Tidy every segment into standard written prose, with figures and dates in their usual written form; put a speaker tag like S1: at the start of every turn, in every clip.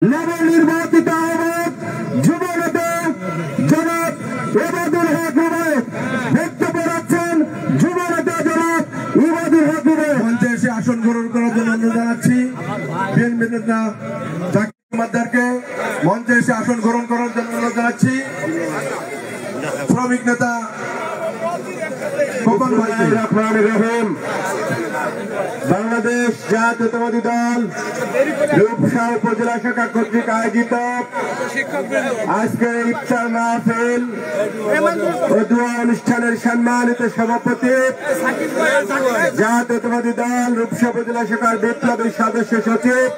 S1: নবনির্বাচিত আহ্বায়ক যুবনেতা জনাব ইবাদুল হক বিবেক বক্তব্য রাখছেন। যুবনেতা জনাব ইবাদুল হক বিবেক মঞ্চে এসে আসন গ্রহণ করার জন্য অনুরোধ জানাচ্ছি। বিএনপি নেতা জাকির মাদ্দারকে মঞ্চে এসে আসন গ্রহণ করার জন্য অনুরোধ জানাচ্ছি। শ্রমিক নেতা বাংলাদেশ জাতীয়তাবাদী দল রূপসা উপজেলা শাখা কর্তৃক আয়োজিত আজকের ইফতার মাহফিল ও দোয়া অনুষ্ঠানের সম্মানিত সভাপতি জাতীয়তাবাদী দল রূপসা উপজেলা শাখার বিপ্লবী সদস্য সচিব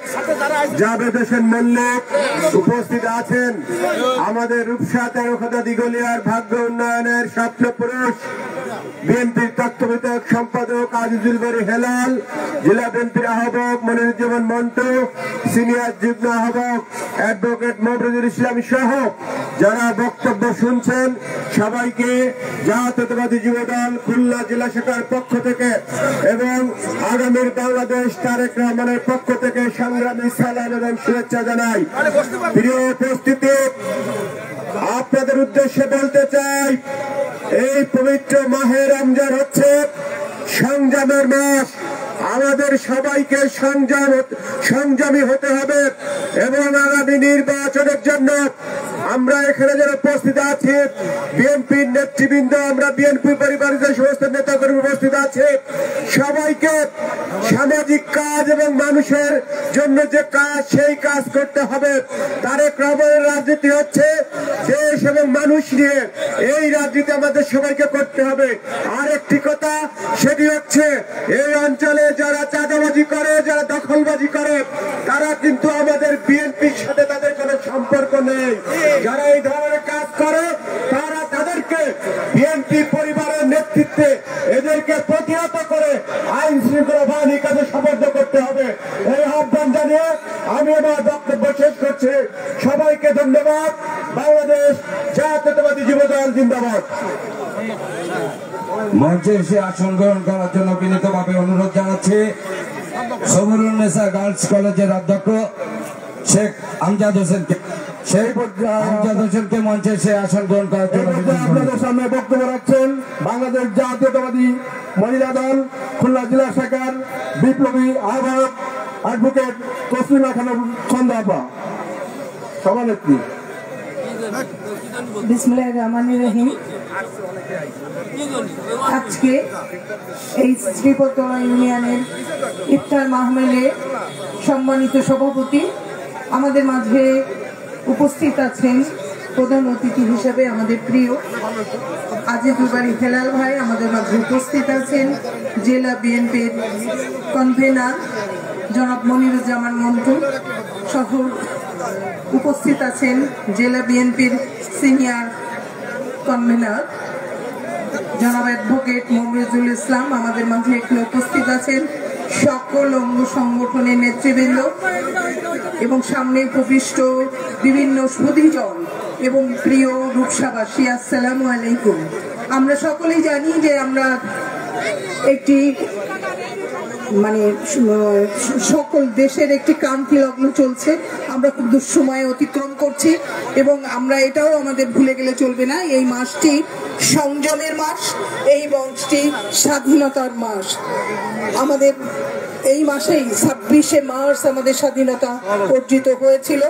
S1: জাবেদ হোসেন মল্লিক উপস্থিত আছেন। আমাদের রূপসা 13 দিগলিয়ার ভাগ্য উন্নয়নের স্বপ্ন পুরুষ বিএনপির তত্ত্বাবধায়ক সম্পাদক আজিজুল বারী হেলাল, জেলা বিএনপির আহ্বায়ক মনিরুজ্জামান মন্টু, সিনিয়র যুগ্ম আহ্বায়ক অ্যাডভোকেট মফিজুল ইসলাম সহ যারা বক্তব্য শুনছেন সবাইকে জাতীয়তাবাদী যুবদল খুলনা জেলা শাখার পক্ষ থেকে এবং আগামীর বাংলাদেশ তারেক রহমানের পক্ষ থেকে সংগ্রামী সালাম এবং শুভেচ্ছা জানাই। প্রিয় উপস্থিতি, আপনাদের উদ্দেশ্যে বলতে চাই, এই পবিত্র মাহে রমজান হচ্ছে সংযমের মাস। আমাদের সবাইকে সংযমী হতে হবে এবং আগামী নির্বাচনের জন্য আমরা এখানে যারা উপস্থিত আছি বিএনপির নেতৃবৃন্দ, আমরা বিএনপি পরিবারের যে সমস্ত নেতাকর্মী উপস্থিত আছে সবাইকে সামাজিক কাজ এবং মানুষের জন্য যে কাজ সেই কাজ করতে হবে। তারেক রহমানের রাজনীতি হচ্ছে দেশ এবং মানুষ নিয়ে, এই রাজনীতি আমাদের সবাইকে করতে হবে। আর একটি কথা, সেটি হচ্ছে এই অঞ্চলে যারা চাঁদাবাজি করে, যারা দখলবাজি করে, তারা কিন্তু আমাদের বিএনপির সাথে তাদের কোনো সম্পর্ক নেই। যারা এই ধরনের কাজ করে তারা তাদেরকে বিএনপি পরিবারের নেতৃত্বে এদেরকে প্রতিহত করে আইন শৃঙ্খলা বাহিনীর কাছে সোপর্দ করতে হবে। এই আহ্বান জানিয়ে আমি আমার বক্তব্য শেষ করছি। সবাইকে ধন্যবাদ। বাংলাদেশ জাতীয়তাবাদী যুবদল জিন্দাবাদ।
S2: মঞ্চে এসে আসন গ্রহণ করার জন্য বিনীতভাবে অনুরোধ জানাচ্ছি সবরুন্নেসা গার্লস কলেজের অধ্যক্ষ শেখ আমজাদ হোসেনকে। আমজাদ হোসেনকে মঞ্চে এসে আসন গ্রহণ করার জন্য
S1: আপনাদের সামনে বক্তব্য রাখছেন বাংলাদেশ জাতীয়তাবাদী মহিলা দল খুলনা জেলা শাখার বিপ্লবী আহ্বায়ক অ্যাডভোকেট তসলিমা খানম সন্ধ্যাপা সভানেত্রী।
S3: বিসমিল্লাহির রহমানির রহিম। আজকে এই শ্রীপতলা ইউনিয়নের ইফতার মাহফিলে সম্মানিত সভাপতি আমাদের মাঝে উপস্থিত আছেন। প্রধান অতিথি হিসেবে আমাদের প্রিয় আজিজুল বারী হেলাল ভাই আমাদের মাঝে উপস্থিত আছেন। জেলা বিএনপির কনভেনার জনাব মনিরুজ্জামান মন্টু সহ উপস্থিত আছেন জেলা বিএনপির সিনিয়র কনভেনার জনাব অ্যাডভোকেট মফিজুল ইসলাম আমাদের মাঝে এখানে উপস্থিত আছেন। সকল অঙ্গ সংগঠনের নেতৃবৃন্দ এবং সামনে উপবিষ্ট বিভিন্ন সুধীজন এবং প্রিয় রূপসাবাসী, আসসালামু আলাইকুম। আমরা সকলেই জানি যে আমরা একটি সকল দেশের একটি ক্রান্তি লগ্ন চলছে। আমরা খুব দুঃসময়ে অতিক্রম করছি এবং আমরা এটাও আমাদের ভুলে গেলে চলবে না, এই মাসটি সংযমের মাস, এই মাসটি স্বাধীনতার মাস। আমাদের এই মাসেই 26শে মার্চ আমাদের স্বাধীনতা অর্জিত হয়েছিল।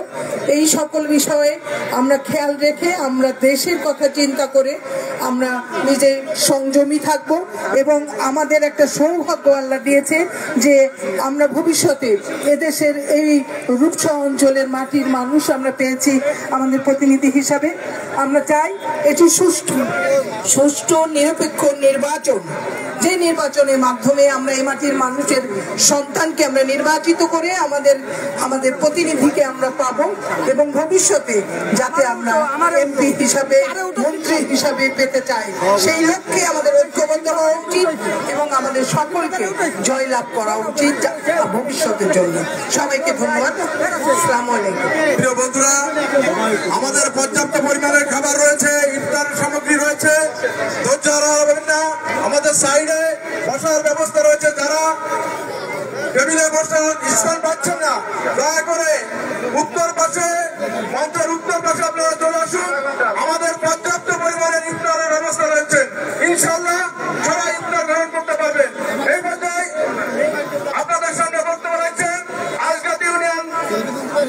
S3: এই সকল বিষয়ে আমরা খেয়াল রেখে আমরা দেশের কথা চিন্তা করে আমরা নিজে সংযমী থাকব এবং আমাদের একটা সৌভাগ্য আল্লাহ দিয়েছে যে আমরা ভবিষ্যতে এদেশের এই রূপসা অঞ্চলের মাটির মানুষ আমরা পেয়েছি আমাদের প্রতিনিধি হিসাবে। আমরা চাই এটি সুষ্ঠু নিরপেক্ষ নির্বাচন, যে নির্বাচনের মাধ্যমে আমরা এই মাটির মানুষের সন্তানকে আমরা নির্বাচিত করে আমাদের প্রতিনিধিকে আমরা পাবো এবং ভবিষ্যতে যাতে আমরা এমপি হিসাবে, মন্ত্রী হিসাবে পেতে চাই, সেই লক্ষ্যে আমাদের ঐক্যবদ্ধ হওয়া উচিত এবং আমাদের সকলকে জয়লাভ করা উচিত ভবিষ্যতের জন্য। সবাইকে ধন্যবাদ। আসসালামু আলাইকুম।
S1: প্রিয় বন্ধুরা, আমাদের পর্যাপ্ত পরিমাণের খাবার রয়েছে, ইফতার সামগ্রী রয়েছে, ধৈর্য হারাবেন না। আমাদের সাইডে বসার ব্যবস্থা রয়েছে, যারা টেবিলে বসার স্থান পাচ্ছেন না দয়া করে উত্তর পাশে মঞ্চের উত্তর পাশে আপনারা চলে আসুন। আমাদের পর্যাপ্ত পরিমাণের ইফতারের ব্যবস্থা রয়েছে, ইনশাআল্লাহ সবাই ইফতার গ্রহণ করতে পারবেন। এই পর্যায়ে আপনাদের সামনে বক্তব্য রাখছেন আজগাদ ইউনিয়ন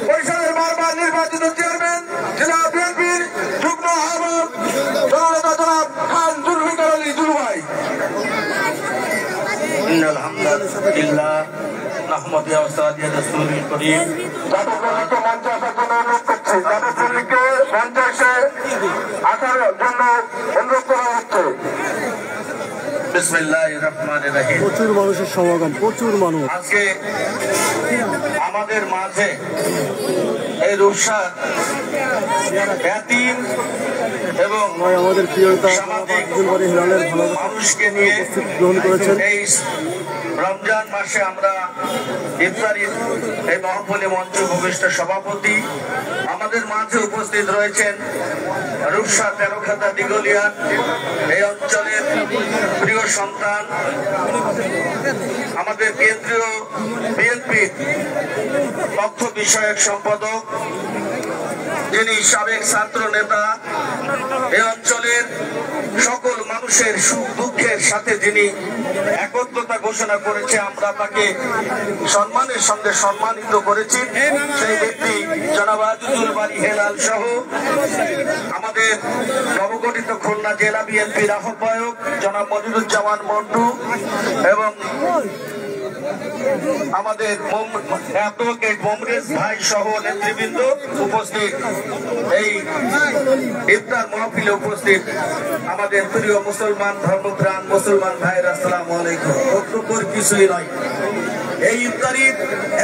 S1: পরিষদের বারবার নির্বাচিত চেয়ারম্যান জেলা বিএনপির যুগ্ম আহ্বায়ক জননেতা জনাব খান জুলফিকার আলী জুলু ভাই।
S4: আলহামদুলিল্লাহ নাহমাদু ওয়া নাস্তাঈনু রাসূলুল কারীম
S1: জাতীয় মঞ্চে আসার জন্য অনুরোধ করছি, জাতীয়কে মঞ্চে এসে আসার জন্য অনুরোধ করা হচ্ছে।
S4: বিসমিল্লাহির রহমানির রহিম।
S5: প্রচুর মানুষের সমাগম, প্রচুর মানুষ
S4: আজকে আমাদের মাঝে এই রূপসা ইয়াতীম এবং
S5: আমাদের প্রিয় নেতা
S4: সামাজিক
S5: হিলালের
S4: মানুষকে নিয়ে
S5: গ্রহণ করেছেন।
S4: এই রমজান মাসে আমরা ইফতারির এই মহফিলে মঞ্চ ভূমিষ্ঠ সভাপতি আমাদের মাঝে উপস্থিত রয়েছেন রূপসা তেরোখাতা দিগলিয়া এই অঞ্চলের প্রিয় সন্তান আমাদের কেন্দ্রীয় বিএনপির তথ্য বিষয়ক সম্পাদক, যিনি সাবেক ছাত্র নেতা, এই অঞ্চলের সকল মানুষের সুখ দুঃখের সাথে যিনি একত্রতা ঘোষণা করেছে, আমরা তাকে সম্মানের সঙ্গে সম্মানিত করেছি। সেই ব্যক্তি জনাব আজিজুল বারী হেলাল সহ আমাদের নবগঠিত খুলনা জেলা বিএনপির আহ্বায়ক জনাব মনিরুজ্জামান মন্টু এবং আমাদের অ্যাডভোকেট মোমরেজ ভাই সহ নেতৃবৃন্দ উপস্থিত, এই ইফতার মাহফিলে উপস্থিত আমাদের প্রিয় মুসলমান ধর্মপ্রাণ মুসলমান ভাইয়েরা, আসসালামু আলাইকুম। বক্তব্যের কিছুই নয়, এই ইফতারির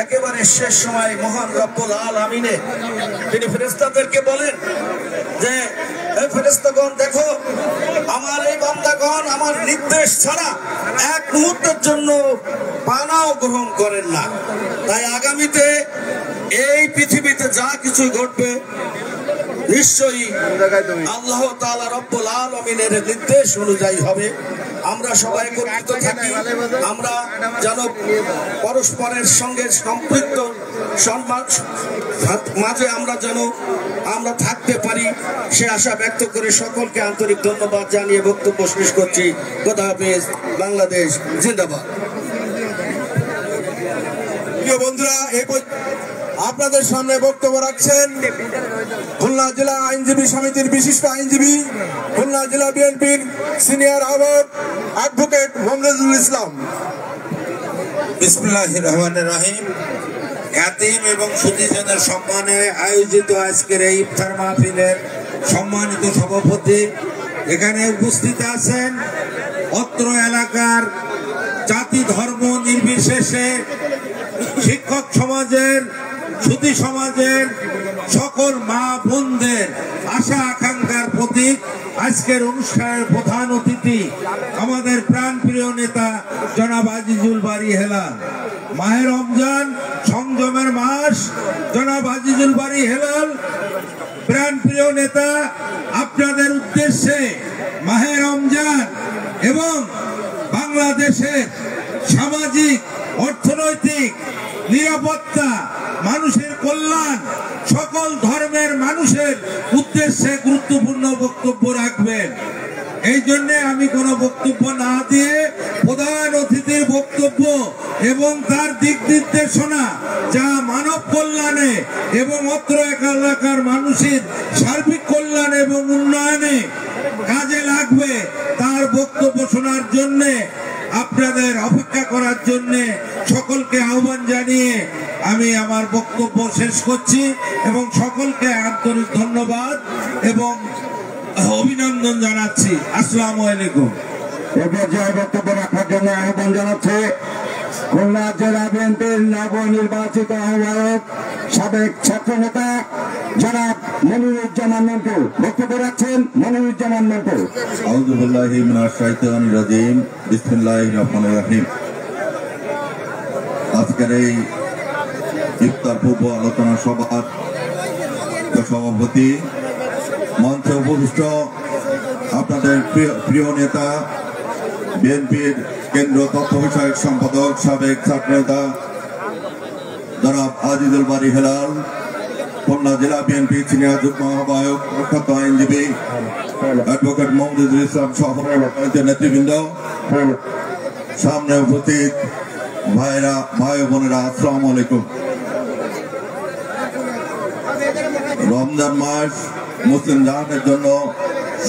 S4: একেবারে শেষ সময় মহান রব্বুল আলামিনে তিনি ফেরেশতাদেরকে বলেন যে ফেরেশতাগণ দেখো, আমার এই বান্দাগণ আমার নির্দেশ ছাড়া এক মুহূর্তের জন্য পানাও গ্রহণ করেন না। তাই আগামীতে এই পৃথিবীতে যা কিছু ঘটবে নিশ্চয়ই আল্লাহ তাআলা রব্বুল আলামিনের নির্দেশ অনুযায়ী হবে। আমরা সবাই একত্রিত থাকি, আমরা যেন পরস্পরের সঙ্গে সম্পৃক্ত মাঝে আমরা যেন আমরা থাকতে পারি, সে আশা ব্যক্ত করে সকলকে আন্তরিক ধন্যবাদ জানিয়ে বক্তব্য শেষ করছি। খোদা হাফেজ। বাংলাদেশ জিন্দাবাদ।
S1: প্রিয় বন্ধুরা, আপনাদের সামনে বক্তব্য রাখছেন খুলনা জেলা আইনজীবী সমিতির বিশিষ্ট আইনজীবী, খুলনা জেলা বিএনপির সিনিয়র আহ্বায়ক অ্যাডভোকেট মোমরেজুল ইসলাম।
S6: বিসমিল্লাহির রহমানির রহিম। ইয়াতীম এবং সুধীজনের সম্মানে আয়োজিত আজকের এই ইফতার মাহফিলের সম্মানিত সভাপতি, এখানে উপস্থিত আছেন অত্র এলাকার জাতি ধর্ম নির্বিশেষে শিক্ষক সমাজের, সুধী সমাজের সকল মা বোনদের আশা আকাঙ্ক্ষার প্রতীক আজকের অনুষ্ঠানের প্রধান অতিথি আমাদের প্রাণপ্রিয় নেতা জনাব আজিজুল বারী হেলাল। মাহে রমজান সংযমের মাস, জনাব আজিজুল বারী হেলাল প্রাণপ্রিয় নেতা আপনাদের উদ্দেশ্যে মাহে রমজান এবং বাংলাদেশের সামাজিক অর্থনৈতিক নিরাপত্তা, মানুষের কল্যাণ, সকল ধর্মের মানুষের উদ্দেশ্যে গুরুত্বপূর্ণ বক্তব্য রাখবেন। এই জন্য আমি কোনো বক্তব্য না দিয়ে প্রধান অতিথির বক্তব্য এবং তার দিক নির্দেশনা যা মানব কল্যাণে এবং অত্র এলাকার মানুষের সার্বিক কল্যাণ এবং উন্নয়নে কাজে লাগবে তার বক্তব্য শোনার জন্য আপনাদের অপেক্ষা করার জন্য সকলকে আহ্বান জানিয়ে আমি আমার বক্তব্য শেষ করছি এবং সকলকে আন্তরিক ধন্যবাদ এবং অভিনন্দন জানাচ্ছি। আসসালামু আলাইকুম।
S2: এ পর্যায়ে বক্তব্য রাখার জন্য আহ্বান জানাচ্ছে খুলনা জেলা বিএনপির নবনির্বাচিত আহ্বায়ক সাবেক ছাত্র নেতা জনাব মনিরুজ্জামান মন্টু। বক্তব্য রাখছেন মনিরুজ্জামান মন্টু।
S6: আউযু বিল্লাহি মিনাশ শাইতানির রাজিম। বিসমিল্লাহির রহমানির রহিম। আজকের এই ইফতার পূর্ব আলোচনা সভার সভাপতি, মঞ্চে উপবিষ্ট আপনাদের প্রিয় নেতা বিএনপির কেন্দ্রীয় তথ্য বিষয়ক সম্পাদক সাবেক ছাত্র নেতা জনাব আজিজুল বারী হেলাল, খুলনা জেলা বিএনপি সিনিয়র যুগ্ম আহ্বায়ক প্রখ্যাত আইনজীবী অ্যাডভোকেট মোহাম্মদ ইসলাম সহ নেতৃবৃন্দ, সামনে উপস্থিত ভাইরা, ভাই বোনেরা, আসসালামু আলাইকুম। রমজান মাস মুসলিম জাহানের জন্য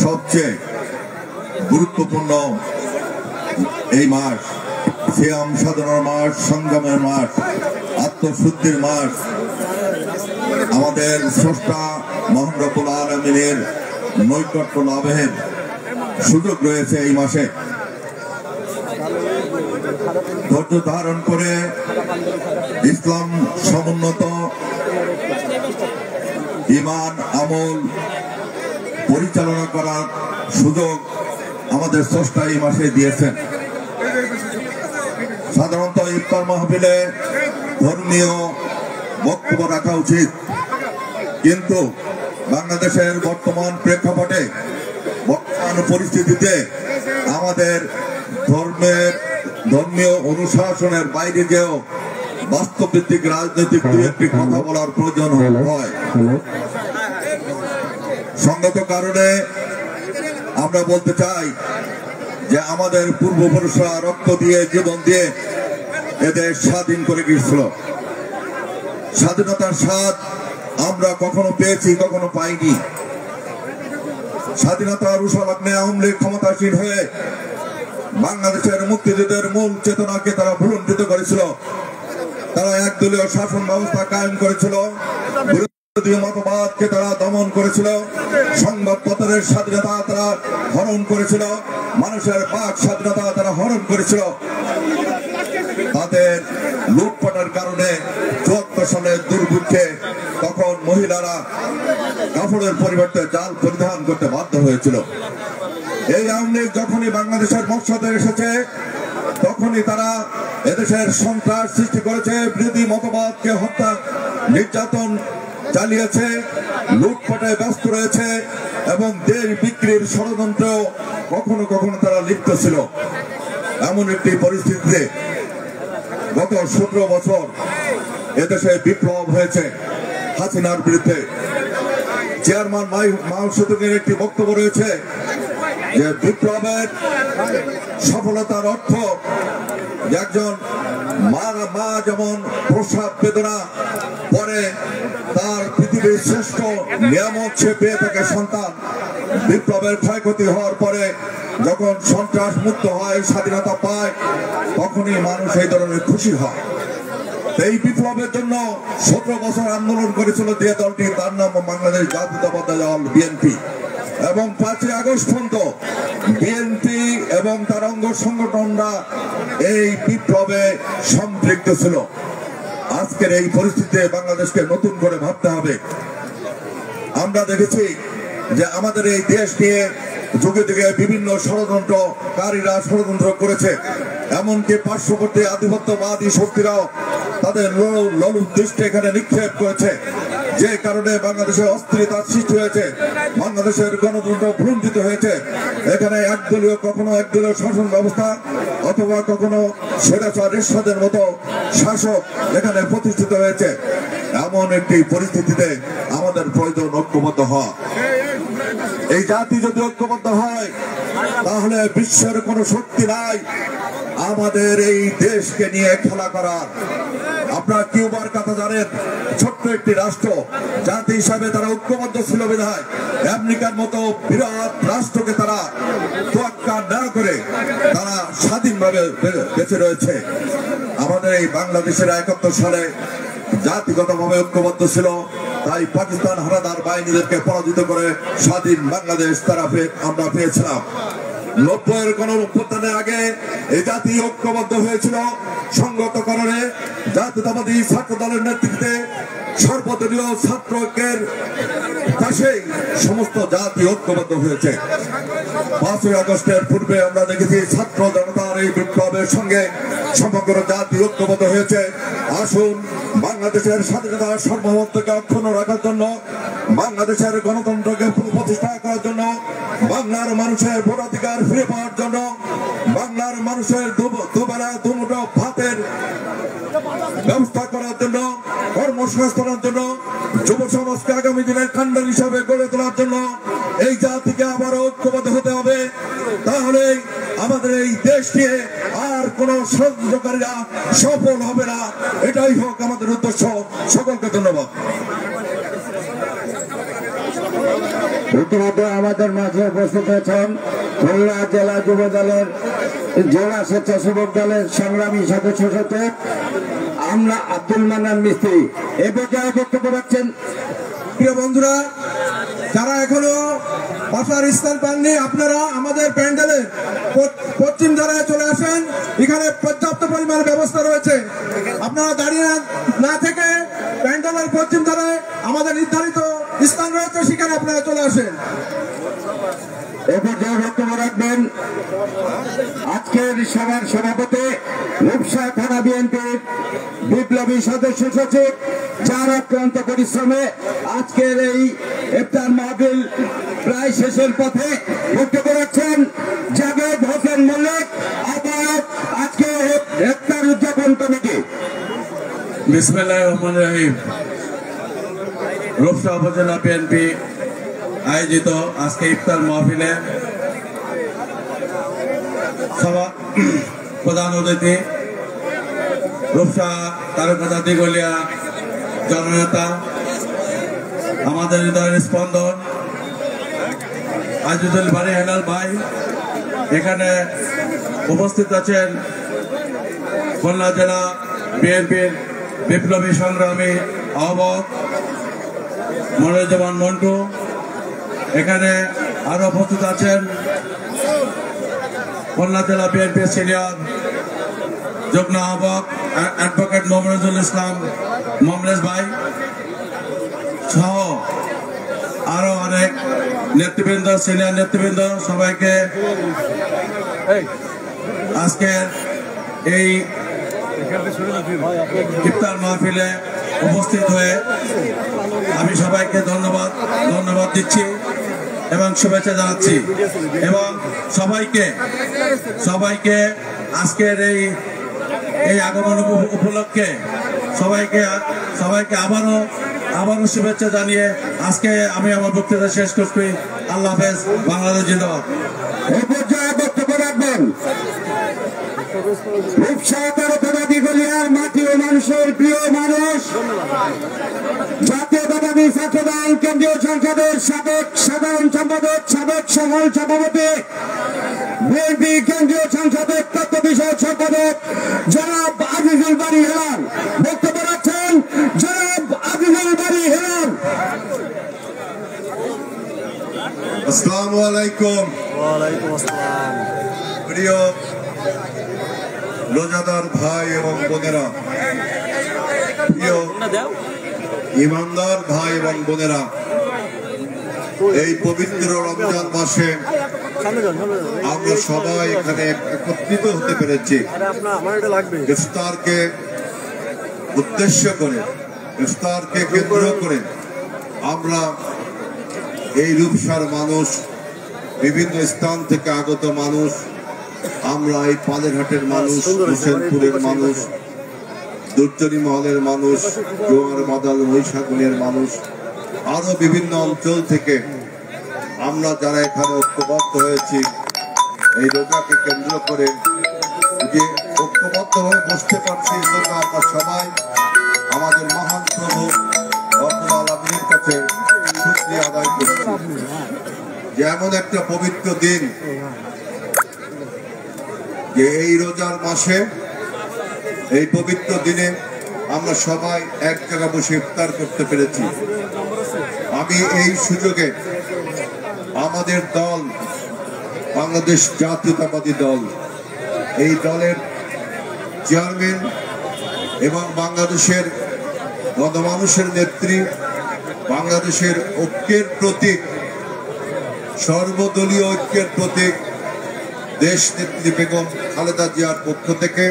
S6: সবচেয়ে গুরুত্বপূর্ণ এই মাস। সিয়াম সাধনার মাস, সংযমের মাস, আত্মশুদ্ধির মাস। আমাদের স্রষ্টা মহান রব্বুল আলামিনের নৈকট্য লাভের সুযোগ রয়েছে এই মাসে। ধৈর্য ধারণ করে ইসলাম সমুন্নত ঈমান আমল পরিচালনা করার সুযোগ আমাদের স্রষ্টা এই মাসে দিয়েছেন। সাধারণত ইফতার মাহফিলে ধর্মীয় বক্তব্য রাখা উচিত, কিন্তু বাংলাদেশের বর্তমান প্রেক্ষাপটে, বর্তমান পরিস্থিতিতে আমাদের ধর্মীয় অনুশাসনের বাইরে গিয়েও বাস্তবভিত্তিক রাজনৈতিক দু একটি কথা বলার প্রয়োজন হয়। সঙ্গত কারণে আমরা বলতে চাই যে আমাদের পূর্বপুরুষরা রক্ত দিয়ে, জীবন দিয়ে এদের স্বাধীন করে গিয়েছিল। স্বাধীনতার স্বাদ আমরা কখনো পেয়েছি, কখনো পাইনি। স্বাধীনতার উষালগ্নে আওয়ামী লীগ ক্ষমতাসীন হয়ে বাংলাদেশের মুক্তিযুদ্ধের মূল চেতনাকে তারা ভুলুণ্ঠিত করেছিল। তারা একদলীয় শাসন ব্যবস্থা কায়েম করেছিল, বিরোধী মতবাদকে তারা দমন করেছিল, সংবাদপত্রের স্বাধীনতা তারা হরণ করেছিল, মানুষের বাক স্বাধীনতা তারা হরণ করেছিল। তাদের লুটপাটের কারণে ৭৪ সালের দুর্ভিক্ষে তখন মহিলারা কাপড়ের পরিবর্তে জাল পরিধান করতে বাধ্য হয়েছিল। এই আওয়ামী লীগ যখনই বাংলাদেশের মকসদে এসেছে, তখনই তারা এদেশের সন্ত্রাস সৃষ্টি করেছে, বিরোধী মতবাদকে হত্যা নির্যাতন চালিয়েছে, লুটপাটে ব্যস্ত রয়েছে এবং দেশ বিক্রির ষড়যন্ত্রেও কখনো কখনো তারা লিপ্ত ছিল। এমন একটি পরিস্থিতিতে গত ১৭ বছর এদেশে বিপ্লব হয়েছে হাসিনার বিরুদ্ধে। চেয়ারম্যান মাও সেতুংয়ের একটি বক্তব্য রয়েছে যে বিপ্লবের সফলতার অর্থ একজন মা যেমন প্রসব বেদনা পরে তার পৃথিবীর শ্রেষ্ঠ নিয়ামত সে পেয়ে থাকে সন্তান। বিপ্লবের ক্ষয়ক্ষতি হওয়ার পরে যখন সন্ত্রাস মুক্ত হয়, স্বাধীনতা পায়, তখনই মানুষ এই ধরনের খুশি হয়। এই বিপ্লবের জন্য ১৭ বছর আন্দোলন করেছিল যে দলটি, তার নাম বাংলাদেশ জাতীয়তাবাদী দল বিএনপি। এবং ৫ই আগস্ট পর্যন্ত বিএনপি এবং তার অঙ্গ সংগঠনরা এই বিপ্লবে সম্পৃক্ত ছিল। আজকের এই পরিস্থিতিতে বাংলাদেশকে নতুন করে ভাবতে হবে। আমরা দেখেছি যে আমাদের এই দেশ নিয়ে যুগে যুগে বিভিন্ন ষড়যন্ত্রকারীরা ষড়যন্ত্র করেছে, এমনকি পার্শ্ববর্তী আধিপত্যবাদী শক্তিরাও তাদের লোলুপ দৃষ্টি এখানে নিক্ষেপ করেছে, যে কারণে বাংলাদেশে অস্থিরতার সৃষ্টি হয়েছে, বাংলাদেশের গণতন্ত্র ভ্রুণ্ঠিত হয়েছে। এখানে কখনো একদলীয় শাসন ব্যবস্থা অথবা কখনো স্বৈরাচার এরশাদের মতো শাসক এখানে প্রতিষ্ঠিত হয়েছে। এমন একটি পরিস্থিতিতে আমাদের প্রয়োজন ঐক্যবদ্ধ হওয়া। এই জাতি যদি ঐক্যবদ্ধ হয়, তাহলে বিশ্বের কোনো শক্তি নাই আমাদের এই দেশকে নিয়ে খেলা করার। আপনারা কিউবার কথা জানেন, ছোট্ট একটি রাষ্ট্র, জাতি হিসাবে তারা ঐক্যবদ্ধ ছিল বিধায় আমেরিকার মতো বিরাট রাষ্ট্রকে তারা তোয়াক্কা না করে তারা স্বাধীনভাবে বেঁচে রয়েছে। আমাদের এই বাংলাদেশের ৭১ সালে জাতিগতভাবে ঐক্যবদ্ধ ছিল, তাই পাকিস্তান হানাদার বাহিনীদেরকে পরাজিত করে স্বাধীন বাংলাদেশ আমরা পেয়েছিলাম। ৯০-এর গণঅভ্যুত্থানের আগে এই জাতি ঐক্যবদ্ধ হয়েছিল সংগত কারণে জাতীয়তাবাদী ছাত্র দলের নেতৃত্বে সর্বদলীয় ছাত্র ঐক্যের পাশেই সমস্ত জাতি ঐক্যবদ্ধ হয়েছে। ৫ই আগস্টের পূর্বে আমরা দেখেছি ছাত্র জনতার এই বিপ্লবের সঙ্গে সমগ্র জাতি ঐক্যবদ্ধ হয়েছে। আসুন বাংলাদেশের স্বাধীনতার সার্বভৌমত্বকে অক্ষুণ্ণ রাখার জন্য, বাংলাদেশের গণতন্ত্রকে প্রতিষ্ঠা করার জন্য, বাংলার মানুষের ভোটাধিকার ফিরে পাওয়ার জন্য, বাংলার মানুষের দুবেলা দুমুঠো ভাতের ব্যবস্থা করার জন্য, কর্ম কর্মসংস্থানের জন্য, যুব সমাজকে আগামী দিনের কাণ্ডার হিসাবে গড়ে তোলার জন্য এই জাতিকে আবারও ঐক্যবদ্ধ হতে হবে। তাহলে আমাদের এই দেশকে আর কোন ষড়যন্ত্রকারীরা সফল হবে না। এটাই হোক আমাদের উদ্দেশ্য। সকলকে ধন্যবাদ।
S2: ইতিমধ্যে আমাদের মাঝে উপস্থিত আছেন খুলনা জেলা যুব দলের জেলা স্বেচ্ছাসেবক দলের সংগ্রামী সদস্য সচিব আমরা আব্দুল মান্নান মিস্ত্রি। এ পর্যায়ে বক্তব্য রাখছেন।
S7: প্রিয় বন্ধুরা, যারা এখনো বসার স্থান পাননি, আপনারা আমাদের প্যান্ডেলের পশ্চিম ধারায় চলে আসেন। এখানে পর্যাপ্ত পরিমাণে ব্যবস্থা রয়েছে। আপনারা দাঁড়িয়ে না থেকে প্যান্ডেলের পশ্চিম ধারায় আমাদের নির্ধারিত স্থান রয়েছে, সেখানে আপনারা চলে আসেন।
S2: এ পর্যায়ে বক্তব্য রাখবেন আজকের সভার সভাপতি রূপসা থানা বিএনপির বিপ্লবী সদস্য সচিব, যার অক্লান্ত পরিশ্রমে আজকের এই ইফতার মাহফিল প্রায় শেষের পথে। বক্তব্য রাখছেন জাভেদ হোসেন মল্লিক, আহ্বায়ক আজকে ইফতার উদযাপন কমিটি।
S8: বিসমিল্লাহির রহমানির রহিম। রূপসা উপজেলা বিএনপি আয়োজিত আজকে ইফতার মাহফিলে প্রধান অতিথি রূপসা তারকাদা দিগলিয়া জননেতা, আমাদের হৃদয়ের স্পন্দন আজিজুল বাড়ি হেলাল ভাই। এখানে উপস্থিত আছেন খুলনা জেলা বিএনপির বিপ্লবী সংগ্রামী আহ্বায়ক মনিরুজ্জামান মন্টু। এখানে আরো উপস্থিত আছেন খুলনা জেলা বিএনপির সিনিয়র যুগ্ম আহ্বায়ক অ্যাডভোকেট মোহাম্মদুল ইসলাম মোমরেজ ভাই সহ আরো অনেক নেতৃবৃন্দ, সিনিয়র নেতৃবৃন্দ, সবাইকে আজকের এই ইফতার মাহফিলে উপস্থিত হয়ে আমি সবাইকে ধন্যবাদ দিচ্ছি এবং শুভেচ্ছা জানাচ্ছি। এবং সবাইকে আজকের এই আগমন উপলক্ষে সবাইকে আবারও শুভেচ্ছা জানিয়ে আজকে আমি আমার বক্তৃতা শেষ করছি। আল্লাহ হাফেজ। বাংলাদেশ জিন্দাবাদ।
S2: এই পর্যায়ে বক্তব্য রাখবেন রূপসা তারকাদা দিগলিয়ার মাটি ও মানুষের প্রিয় মানুষ, জাতীয়তাবাদী ছাত্রদল কেন্দ্রীয় সংসদের সাবেক সাধারণ সম্পাদক, সাবেক সকল সভাপতি, বিএনপি কেন্দ্রীয় সংসদের তথ্য বিষয়ক সম্পাদক জনাব আজিজুল বাড়ি হেলাল। বক্তব্য রাখছেন জনাব আজিজুল বাড়ি হেলাল।
S6: আসসালামু আলাইকুম।
S5: ওয়ালাইকুম আসসালাম।
S6: প্রিয় রোজাদার ভাই এবং বোনেরা, প্রিয় ইমানদার ভাই এবং বোনেরা, এই পবিত্র রমজান মাসে আমরা সবাই এখানে একত্রিত হতে পেরেছি। ইফতারকে উদ্দেশ্য করে, ইফতারকে কেন্দ্র করে আমরা এই রূপসার মানুষ, বিভিন্ন স্থান থেকে আগত মানুষ, আমরা এই পালেরহাটের মানুষ, হোসেনপুরের মানুষ, দুর্জনী মহলের মানুষ, জোয়ার মাদাল মহিষাগুনের মানুষ, আরো বিভিন্ন অঞ্চল থেকে আমরা যারা এখানে ঐক্যবদ্ধ হয়েছি এই রোজাকে কেন্দ্র করে, যে ঐক্যবদ্ধভাবে বসতে পারছি, সেজন্য আমরা সবাই আমাদের মহান প্রভু রব্বুল আলামিনের কাছে শুকরিয়া আদায় করছি যে এমন একটা পবিত্র দিন, যে এই রোজার মাসে এই পবিত্র দিনে আমরা সবাই এক জায়গায় বসে ইফতার করতে পেরেছি। আমি এই সুযোগে আমাদের দল বাংলাদেশ জাতীয়তাবাদী দল, এই দলের চেয়ারম্যান এবং বাংলাদেশের গণমানুষের নেত্রী, বাংলাদেশের ঐক্যের প্রতীক, সর্বদলীয় ঐক্যের প্রতীক দেশ নেত্রী বেগম খালেদা জিয়ার পক্ষ থেকে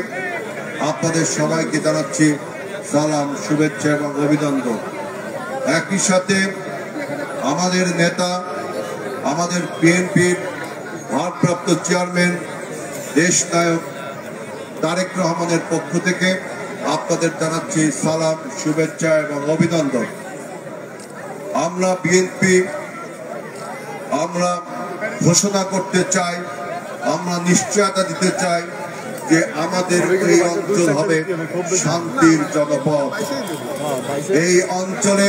S6: আপনাদের সবাইকে জানাচ্ছি সালাম, শুভেচ্ছা এবং অভিনন্দন। একই সাথে আমাদের নেতা, আমাদের বিএনপির ভারপ্রাপ্ত চেয়ারম্যান, দেশ নায়ক তারেক রহমানের পক্ষ থেকে আপনাদের জানাচ্ছি সালাম, শুভেচ্ছা এবং অভিনন্দন। আমরা বিএনপি আমরা ঘোষণা করতে চাই, আমরা নিশ্চয়তা দিতে চাই যে আমাদের এই অঞ্চল হবে শান্তির জনপদ। এই অঞ্চলে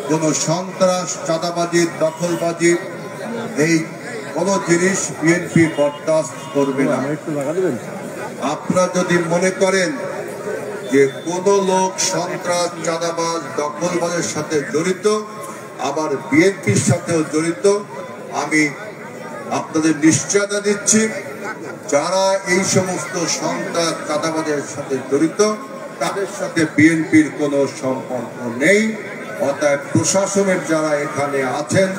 S6: কোন সন্ত্রাস, চাঁদাবাজি, দখলবাজি এই কোন জিনিস বিএনপি বরদাস্ত করবে না। আপনারা যদি মনে করেন যে কোন লোক সন্ত্রাস, চাঁদাবাজ, দখলবাজের সাথে জড়িত, আবার বিএনপির সাথেও জড়িত, আমি আপনাদের নিশ্চয়তা দিচ্ছি যারা এই সমস্ত সন্ত্রাস, চাঁদাবাজের সাথে জড়িত তাদের সাথে বিএনপির কোনো সম্পর্ক নেই। অতএব প্রশাসনের যারা এখানে আছেন,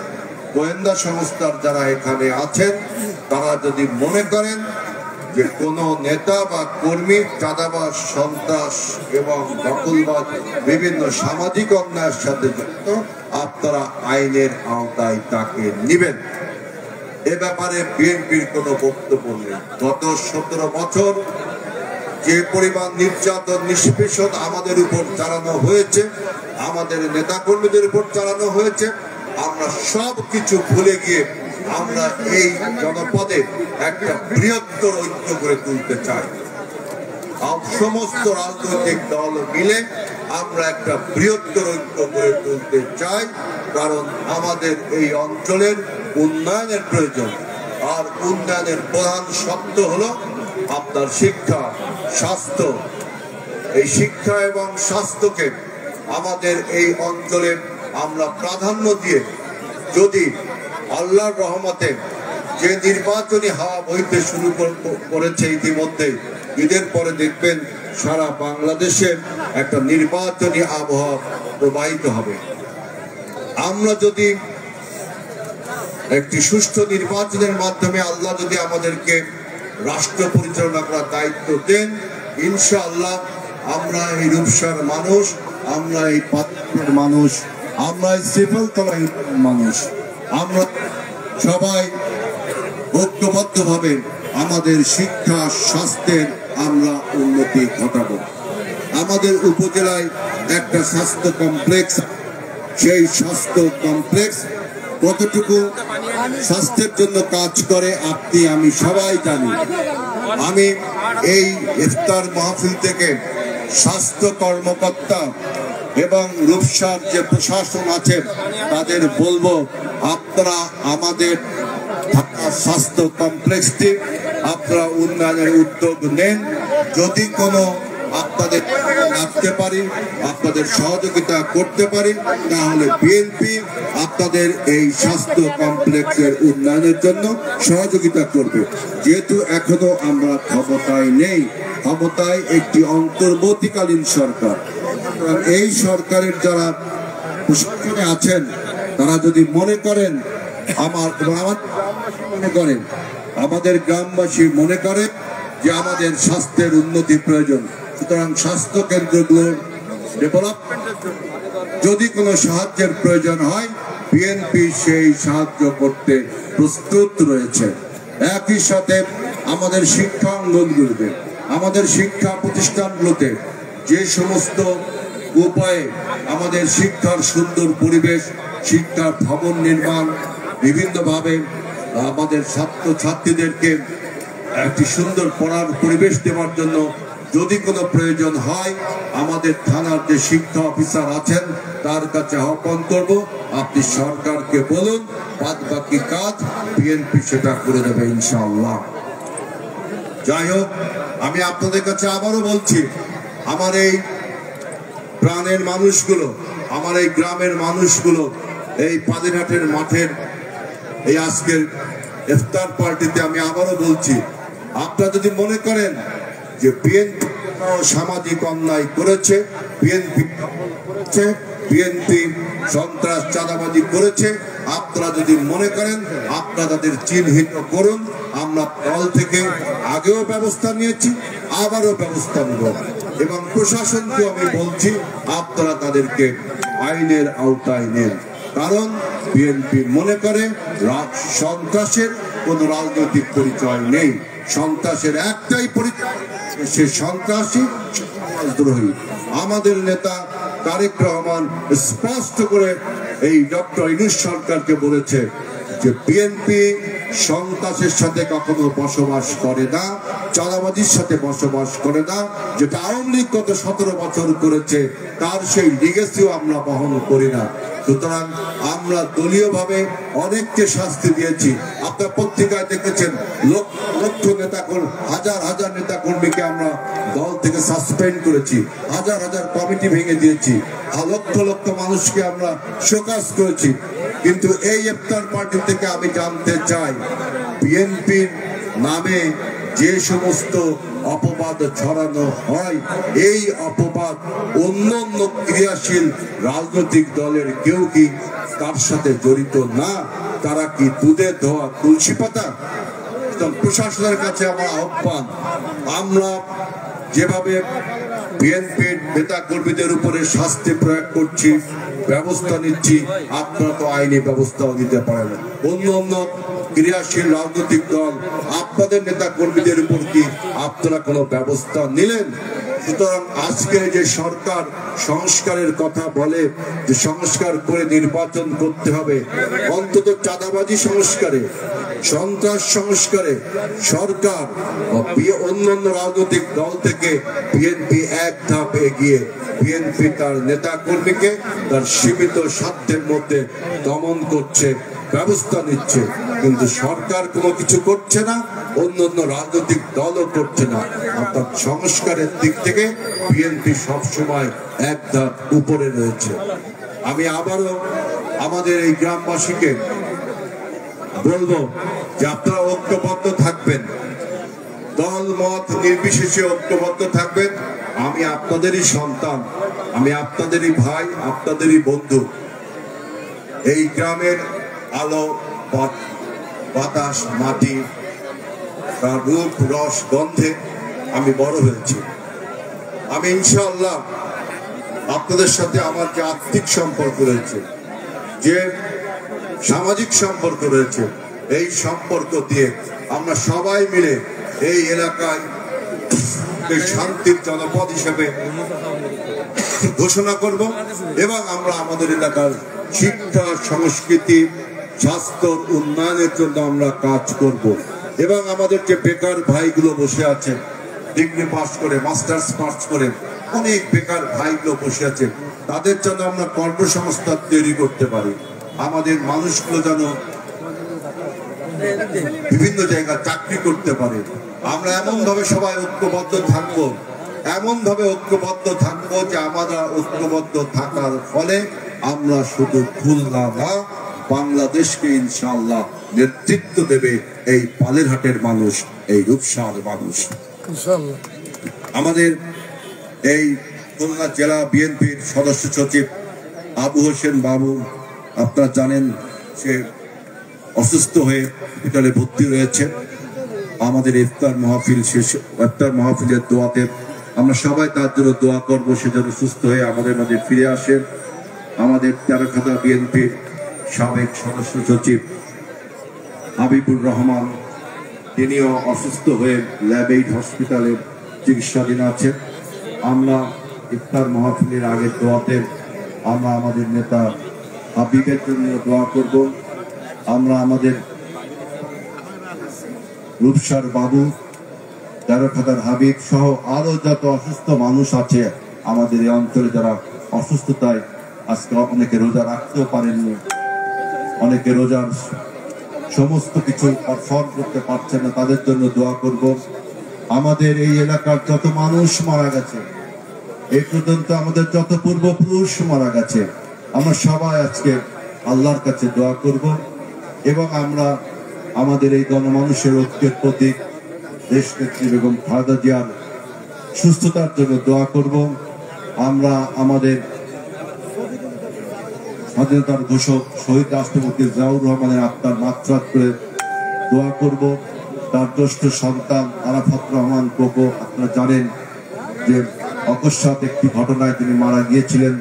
S6: গোয়েন্দা সংস্থার যারা এখানে আছেন, তারা যদি মনে করেন যে কোনো নেতা বা কর্মী চাঁদাবাজ, সন্ত্রাস এবং দখলবাজ বিভিন্ন সামাজিক অন্যায়ের সাথে যুক্ত, আপনারা আইনের আওতায় তাকে নিবেন। এ ব্যাপারে বিএনপির কোনো বক্তব্য নেই। গত 17 বছর যে পরিমাণ নির্যাতন, নিষ্পেষণ আমাদের উপর চালানো হয়েছে, আমাদের নেতা কর্মীদের উপর চালানো হয়েছে, আমরা সব কিছু ভুলে গিয়ে আমরা এই জনপদে একটা বৃহত্তর ঐক্য করে তুলতে চাই। সমস্ত রাজনৈতিক দল মিলে আমরা একটা বৃহত্তর ঐক্য করে তুলতে চাই, কারণ আমাদের এই অঞ্চলের উন্নয়নের প্রয়োজন। আর উন্নয়নের প্রধান শব্দ হলো আপনার শিক্ষা, স্বাস্থ্য। এই শিক্ষা এবং স্বাস্থ্যকে আমাদের এই অঞ্চলে আমরা প্রাধান্য দিয়ে যদি আল্লাহর রহমতে যে নির্বাচনী হাওয়া বইতে শুরু করেছে ইতিমধ্যে, ঈদের পরে দেখবেন সারা বাংলাদেশে একটা নির্বাচনী আবহাওয়া প্রবাহিত হবে। আমরা যদি একটি সুষ্ঠু নির্বাচনের মাধ্যমে আল্লাহ যদি আমাদেরকে রাষ্ট্র পরিচালনা করার দায়িত্ব দেন, ইনশাআল্লাহ আমরা এই রূপসার মানুষ, আমরা এই পাত্রের মানুষ, আমরা এই শ্রীফলতলার মানুষ, আমরা সবাই ঐক্যবদ্ধভাবে আমাদের শিক্ষা, স্বাস্থ্যের আমরা উন্নতি ঘটাবো। আমাদের উপজেলায় একটা স্বাস্থ্য কমপ্লেক্স, সেই স্বাস্থ্য কমপ্লেক্স কতটুকু স্বাস্থ্যের জন্য কাজ করে আপনি আমি সবাই জানি। আমি এই ইফতার মাহফিল থেকে স্বাস্থ্য কর্মকর্তা এবং রূপসার যে প্রশাসন আছে তাদের বলবো, আপনারা আমাদের স্বাস্থ্য কমপ্লেক্সটি আপনারা উন্নয়নের উদ্যোগ নেন। যদি কোনো আপনাদের রাখতে পারি, আপনাদের সহযোগিতা করতে পারি, তাহলে বিএনপি আপনাদের এই স্বাস্থ্য কমপ্লেক্সের উন্নয়নের জন্য সহযোগিতা করবে। যেহেতু এখনো আমরা ক্ষমতায় নেই, ক্ষমতায় একটি অন্তর্বর্তীকালীন সরকার, এই সরকারের যারা প্রশাসনে আছেন তারা যদি মনে করেন আমাদের গ্রামবাসী মনে করে যে আমাদের স্বাস্থ্যের উন্নতি প্রয়োজন, সুতরাং স্বাস্থ্য কেন্দ্রগুলোর ডেভেলপমেন্টের জন্য যদি কোনো সাহায্যের প্রয়োজন হয়, বিএনপি সেই সাহায্য করতে প্রস্তুত রয়েছে। একই সাথে আমাদের শিক্ষা অঙ্গনগুলোতে, আমাদের শিক্ষা প্রতিষ্ঠানগুলোতে যে সমস্ত উপায়ে আমাদের শিক্ষার সুন্দর পরিবেশ, শিক্ষার ভবন নির্মাণ, বিভিন্নভাবে আমাদের ছাত্রছাত্রীদেরকে একটি সুন্দর পড়ার পরিবেশ দেওয়ার জন্য যদি কোনো প্রয়োজন হয়, আমাদের থানার যে শিক্ষা অফিসার আছেন তার কাছে আহ্বান করব, আপনি সরকারকে বলুন, বাদ বাকি কাজ বিএনপি সেটা করে দেবে ইনশাআল্লাহ। যাই হোক, আমি আপনাদের কাছে আবারও বলছি, আমার এই প্রাণের মানুষগুলো, আমার এই গ্রামের মানুষগুলো এই পাদিরহাটের মাঠের এই আজকের ইফতার পার্টিতে আমি আবারও বলছি, আপনারা যদি মনে করেন যে বিএনপি সামাজিক অন্যায় করেছে, বিএনপি সন্ত্রাস, চাঁদাবাজি করেছে, আপনারা যদি মনে করেন, আপনারা তাদের চিহ্নিত করুন। আমরা দল থেকে আগেও ব্যবস্থা নিয়েছি, আবারও ব্যবস্থা নেব, এবং প্রশাসনকে আমি বলছি আপনারা তাদেরকে আইনের আওতায় নেন। কারণ বিএনপি মনে করে সন্ত্রাসের কোনো রাজনৈতিক পরিচয় নেই, সন্ত্রাসের একটাই পরিচয়, সে সন্ত্রাসী সমাজদ্রোহী। আমাদের নেতা তারেক রহমান স্পষ্ট করে এই ডক্টর ইউনূস সরকারকে বলেছে যে বিএনপি সন্ত্রাসের সাথে কখনো বসবাস করে না, চাঁদাবাজির সাথে বসবাস করে না। যেটা আওয়ামী লীগ গত 17 বছর করেছে তার সেই লিগেসিও আমরা বহন করি না। সুতরাং আমরা দলীয়ভাবে অনেককে শাস্তি দিয়েছি। আপনার পত্রিকায় দেখেছেন লক্ষ নেতা, হাজার নেতা কর্মীকে আমরা দল থেকে সাসপেন্ড করেছি, হাজার কমিটি ভেঙে দিয়েছি, লক্ষ মানুষকে আমরা শোকজ করেছি। কিন্তু এই ইফতার পার্টি থেকে আমি জানতে চাই, বিএনপির নামে যে সমস্ত অপবাদ ছড়ানো হয়, এই অপবাদ অন্য ক্রিয়াশীল রাজনৈতিক দলের কেউ কি তার সাথে জড়িত না? তারা কি দুধে ধোয়া তুলসী পাতা? প্রশাসনের কাছে আমার আহ্বান, আমরা যেভাবে বিএনপির নেতা কর্মীদের উপরে শাস্তি প্রয়োগ করছি, ব্যবস্থা নিচ্ছি, আপনারা তো আইনি ব্যবস্থাও নিতে পারেন। অন্য ক্রিয়াশীল রাজনৈতিক দল আপনাদের নেতা কর্মীদের উপর কি আপনারা কোনো ব্যবস্থা নিলেন? সুতরাং আজকে যে সরকার সংস্কারের কথা বলে, যে সংস্কার করে নির্বাচন করতে হবে, অন্তত চাঁদাবাজি সংস্কারে, সন্ত্রাস সংস্কারে সরকার অন্যান্য রাজনৈতিক দল থেকে বিএনপি এক ধাপ এগিয়ে, বিএনপি তার নেতা কর্মীকে তার সীমিত সাধ্যের মধ্যে দমন করছে, ব্যবস্থা নিচ্ছে। কিন্তু সরকার কোনো কিছু করছে না, অন্যান্য রাজনৈতিক দলও করছে না। অর্থাৎ সংস্কারের দিক থেকে বিএনপি সবসময় এক ধাপ উপরে রয়েছে। আমি আবারও আমাদের এই গ্রামবাসীকে বলবো যে আপনারা ঐক্যবদ্ধ থাকবেন, দল মত নির্বিশেষে ঐক্যবদ্ধ থাকবেন। আমি আপনাদেরই সন্তান, আমি আপনাদেরই ভাই, আপনাদেরই বন্ধু। এই গ্রামের আলো, বাতাস, মাটি, তার রূপ, রস, গন্ধে আমি বড় হয়েছি। আমি ইনশাআল্লাহ আপনাদের সাথে আমার যে আর্থিক সম্পর্ক রয়েছে, যে সামাজিক সম্পর্ক রয়েছে, এই সম্পর্ক দিয়ে আমরা সবাই মিলে এই এলাকায় শান্তির জনপদ হিসেবে ঘোষণা করব এবং আমরা আমাদের এলাকার শিক্ষা, সংস্কৃতি, স্বাস্থ্য উন্নয়নের জন্য আমরা কাজ করব এবং আমাদের যে বেকার ভাইগুলো বসে আছে, ডিগ্রি পাস করে, মাস্টার্স পাস করে অনেক বেকার ভাইগুলো বসে আছে, তাদের জন্য আমরা কর্মসংস্থান তৈরি করতে পারি। আমাদের মানুষগুলো যেন বিভিন্ন জায়গায় চাকরি করতে পারে। আমরা এমন ভাবে সবাই ঐক্যবদ্ধ থাকবো, যে আমরা ঐক্যবদ্ধ থাকার ফলে আমরা শুধু খুলনা না, বাংলাদেশকে ইনশাআল্লাহ নেতৃত্ব দেবে এই পালেরহাটের মানুষ, এই রূপসার মানুষ। আমাদের এই খুলনা জেলা বিএনপির সদস্য সচিব আবু হোসেন বাবু, আপনারা জানেন সে অসুস্থ হয়ে হসপিটালে ভর্তি রয়েছে। আমাদের ইফতার মাহফিলের দোয়াতে আমরা সবাই তার জন্য দোয়া করবো, সে যেন সুস্থ হয়ে আমাদের মাঝে ফিরে আসে। আমাদের তেরখাদা বিএনপির সাবেক সদস্য সচিব হাবিবুর রহমান, তিনিও অসুস্থ হয়ে ল্যাব-8 হসপিটালে চিকিৎসাধীন আছেন। আমরা ইফতার মাহফিলের আগের দোয়াতে আমরা আমাদের নেতা হাবিবের জন্য দোয়া করব। আমরা আমাদের রূপসার বাবু, তেরখাদার হাবিব সহ আরো যত অসুস্থ মানুষ আছে আমাদের এই অঞ্চলে, যারা অসুস্থতায় আজকে অনেকে রোজা রাখতেও পারেননি, অনেকে রোজার সমস্ত কিছু পারফর্ম করতে পারছেন না, তাদের জন্য দোয়া করব। আমাদের এই এলাকার যত মানুষ মারা গেছে, এই পর্যন্ত আমাদের যত পূর্বপুরুষ মারা গেছে, আমরা সবাই আজকে আল্লাহর কাছে দোয়া করব এবং আমরা আমাদের এই গণমানুষের ঐক্যের প্রতীক দেশনেত্রী বেগম খালেদা জিয়ার সুস্থতার জন্য দোয়া করব। আমরা আমাদের স্বাধীনতার ঘোষক শহীদ রাষ্ট্রপতি জিয়াউর রহমানের আত্মার মাগফিরাত করে দোয়া করব। তার জ্যেষ্ঠ সন্তান আরাফাত রহমান কোকো, আপনারা জানেন যে অকস্মাৎ একটি ঘটনায় তিনি মারা গিয়েছিলেন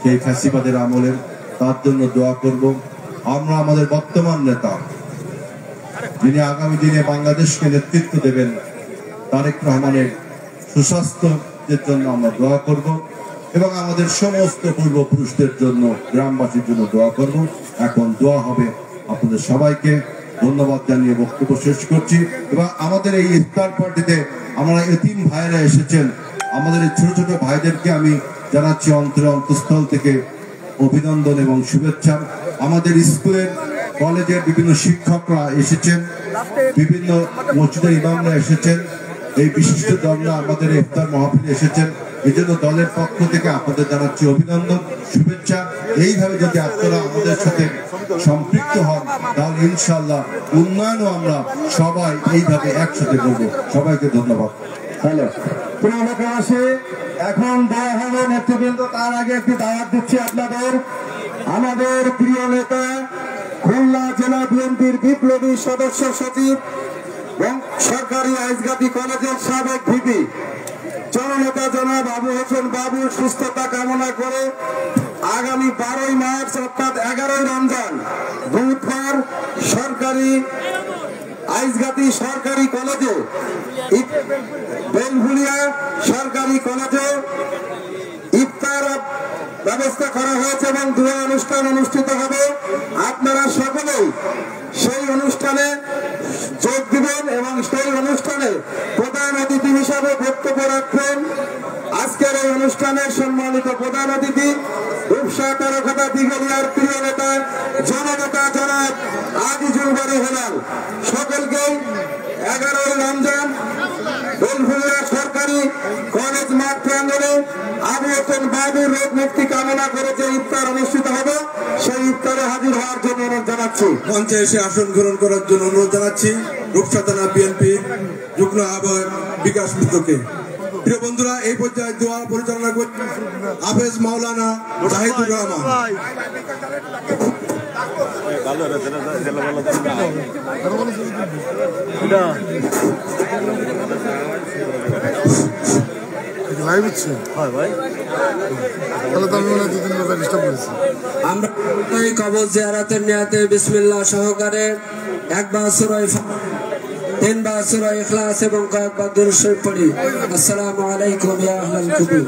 S6: সেই ফ্যাসিবাদের আমলে, তার জন্য দোয়া করব। আমরা আমাদের বর্তমান নেতা, যিনি আগামী দিনে বাংলাদেশকে নেতৃত্ব দেবেন, তারেক রহমানের সুস্বাস্থ্য, শহীদদের জন্য আমরা দোয়া করব এবং আমাদের সমস্ত পূর্বপুরুষদের জন্য, গ্রামবাসীর জন্য দোয়া করব। এখন দোয়া হবে। আপনাদের সবাইকে ধন্যবাদ জানিয়ে বক্তব্য শেষ করছি। এবং আমাদের এই ইফতার পার্টিতে আমরা এতিম ভাইরা এসেছেন, আমাদের এই ছোট ছোট ভাইদেরকে আমি জানাচ্ছি অন্তঃস্থল থেকে অভিনন্দন এবং শুভেচ্ছা। আমাদের স্কুলের কলেজের বিভিন্ন শিক্ষকরা এসেছেন, বিভিন্ন মসজিদের ইমামরা এসেছেন, এই বিশিষ্ট দলরা আমাদের ইফতার মাহফিলে এসেছেন। এই জন্য দলের পক্ষ থেকে আপনাদের জানাচ্ছি অভিনন্দন, শুভেচ্ছা। এইভাবে যদি আপনারা আমাদের সাথে সম্পৃক্ত হন তাহলে ইনশাআল্লাহ উন্নয়নও আমরা সবাই এইভাবে একসাথে করব। সবাইকে ধন্যবাদ।
S2: হ্যালো প্রিয় লোকবাসী, এখন দেওয়া হবে নেতৃবৃন্দ। তার আগে একটি দাওয়াত দিচ্ছি আপনাদের। আমাদের প্রিয় নেতা খুলনা জেলা বিএনপির বিপ্লবী সদস্য সচিব এবং সরকারি আইজগাতি কলেজের সাবেক ভিপি জননেতা জনাব আবু হোসেন বাবুর সুস্থতা কামনা করে আগামী 12ই মার্চ অর্থাৎ 11ই রমজান বুধবার সরকারি আইজগাতি সরকারি কলেজে, বেলভুলিয়া সরকারি কলেজে ইফতার ব্যবস্থা করা হয়েছে এবং দোয়া অনুষ্ঠান অনুষ্ঠিত হবে। আপনারা সকলেই সেই অনুষ্ঠানে যোগ দিবেন এবং সেই অনুষ্ঠানে প্রধান অতিথি হিসাবে বক্তব্য রাখবেন। আজকের এই অনুষ্ঠানের সম্মানিত প্রধান অতিথি রূপসা তারকাটা দিগলিয়ার প্রিয় নেতা জননেতা জনাব আজিজুল বারী হেলাল। সকলকে 11ই রমজান বেলভুলিয়া সরকারি কলেজ মাঠ প্রাঙ্গণে আবু হোসেন বাবুর রোগ মুক্তি কামনা করে যে ইফতার অনুষ্ঠিত হবে সেই ইফতারে হাজির হওয়ার জন্য অনুরোধ জানাচ্ছি।
S7: মঞ্চে এসে আসন গ্রহণ করার জন্য অনুরোধ জানাচ্ছি রূপসা থানা বিএনপি যুগ্ম আহ্বায়ক বিকাশ মিত্রকে। প্রিয় বন্ধুরা, এই পর্যায়ে দোয়া পরিচালনা করছেন হাফেজ মাওলানা জাহিদুর রহমান।
S9: আমরা কবর জিয়ারতের নিয়তে বিসমিল্লাহ সহকারে একবার সূরা 3বার সূরা ইখলাস এবং কয়েকবার দুরূদ শরীফ পড়ি। আসসালামু আলাইকুম ইয়া আহলাল কুবুর।